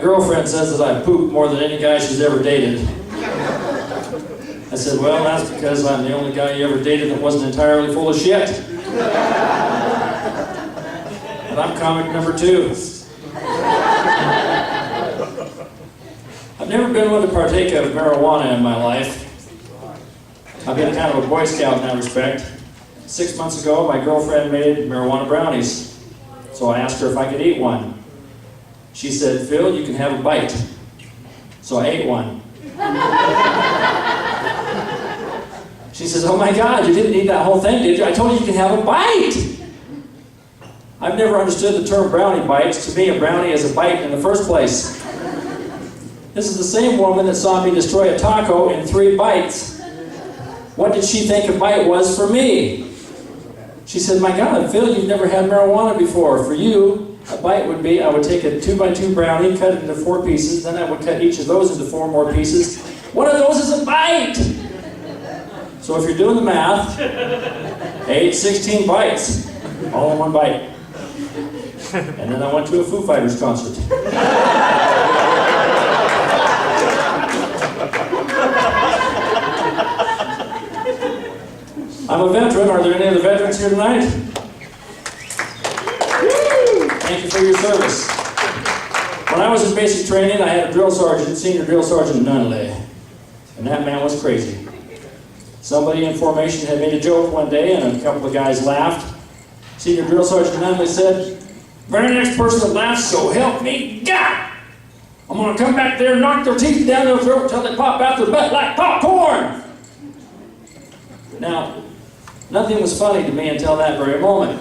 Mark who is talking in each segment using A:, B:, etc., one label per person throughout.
A: girlfriend says that I poop more than any guy she's ever dated. I said, well, that's because I'm the only guy you ever dated that wasn't entirely full of shit. And I'm comic number 2. I've never been one to partake of marijuana in my life. I've been kind of a Boy Scout in that respect. 6 months ago, my girlfriend made marijuana brownies. So I asked her if I could eat one. She said, Phil, you can have a bite. So I ate one. She says, oh my God, you didn't eat that whole thing, did you? I told you you can have a bite. I've never understood the term brownie bites. To me, a brownie is a bite in the first place. This is the same woman that saw me destroy a taco in 3 bites. What did she think a bite was for me? She said, my God, Phil, you've never had marijuana before. For you, a bite would be, I would take a 2x2 brownie, cut it into 4 pieces, then I would cut each of those into 4 more pieces. One of those is a bite! So if you're doing the math, 8, 16 bites, all in one bite. And then I went to a Foo Fighters concert. I'm a veteran. Are there any other veterans here tonight? Thank you for your service. When I was in basic training, I had a drill sergeant, senior drill sergeant Nunley. And that man was crazy. Somebody in formation had made a joke one day, and a couple of guys laughed. Senior drill sergeant Nunley said, very next person that laughs, so help me God! I'm going to come back there and knock their teeth down their throat until they pop out their butt like popcorn! Now, nothing was funny to me until that very moment.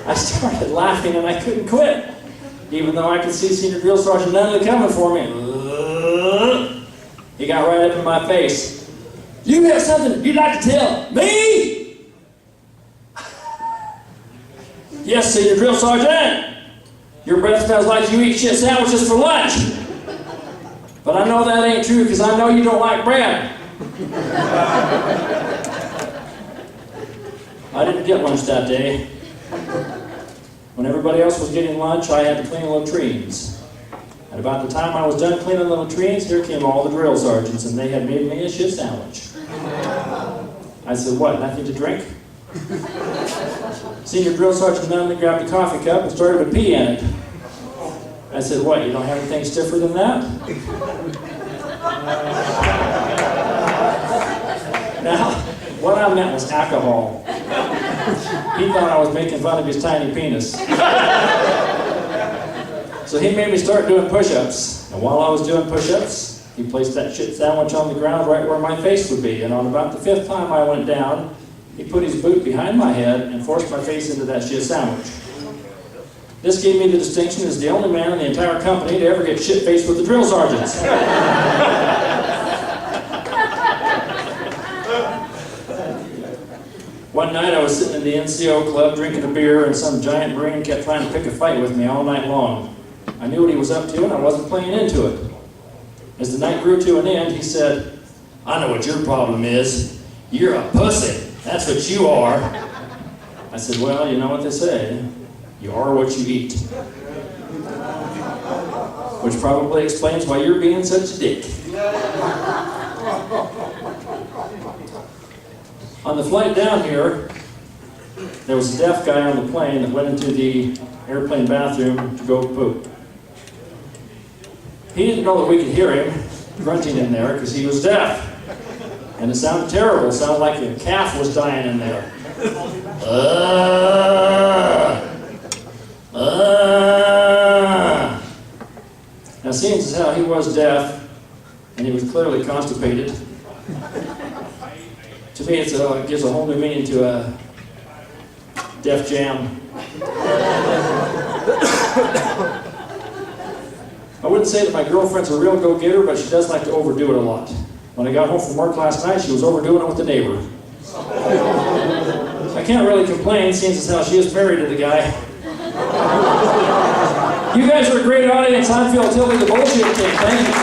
A: I started laughing and I couldn't quit, even though I could see Senior Drill Sergeant Nunley coming for me. He got right up in my face. You have something you'd like to tell me? Yes, Senior Drill Sergeant. Your breath smells like you eat shit sandwiches for lunch. But I know that ain't true because I know you don't like bread. I didn't get lunch that day. When everybody else was getting lunch, I had to clean the latrines. And about the time I was done cleaning the latrines, here came all the drill sergeants, and they had made me a shit sandwich. I said, what, nothing to drink? Senior Drill Sergeant Nunley grabbed a coffee cup and started to pee in it. I said, what, you don't have anything stiffer than that? Now, what I meant was alcohol. He thought I was making fun of his tiny penis. So he made me start doing push-ups. And while I was doing push-ups, he placed that shit sandwich on the ground right where my face would be. And on about the 5th time I went down, he put his boot behind my head and forced my face into that shit sandwich. This gave me the distinction as the only man in the entire company to ever get shit-faced with the drill sergeants. One night I was sitting in the NCO club drinking a beer, and some giant Marine kept trying to pick a fight with me all night long. I knew what he was up to and I wasn't playing into it. As the night grew to an end, he said, I know what your problem is. You're a pussy. That's what you are. I said, well, you know what they say. You are what you eat. Which probably explains why you're being such a dick. On the flight down here, there was a deaf guy on the plane that went into the airplane bathroom to go poop. He didn't know that we could hear him grunting in there because he was deaf. And it sounded terrible. It sounded like a calf was dying in there. Now, seeing as how he was deaf, and he was clearly constipated, to me it gives a whole new meaning to a Def Jam. I wouldn't say that my girlfriend's a real go-getter, but she does like to overdo it a lot. When I got home from work last night, she was overdoing it with the neighbor. I can't really complain, seeing as how she is married to the guy. You guys are a great audience. I'm Phil Tilley, the Bullshit King. Thank you.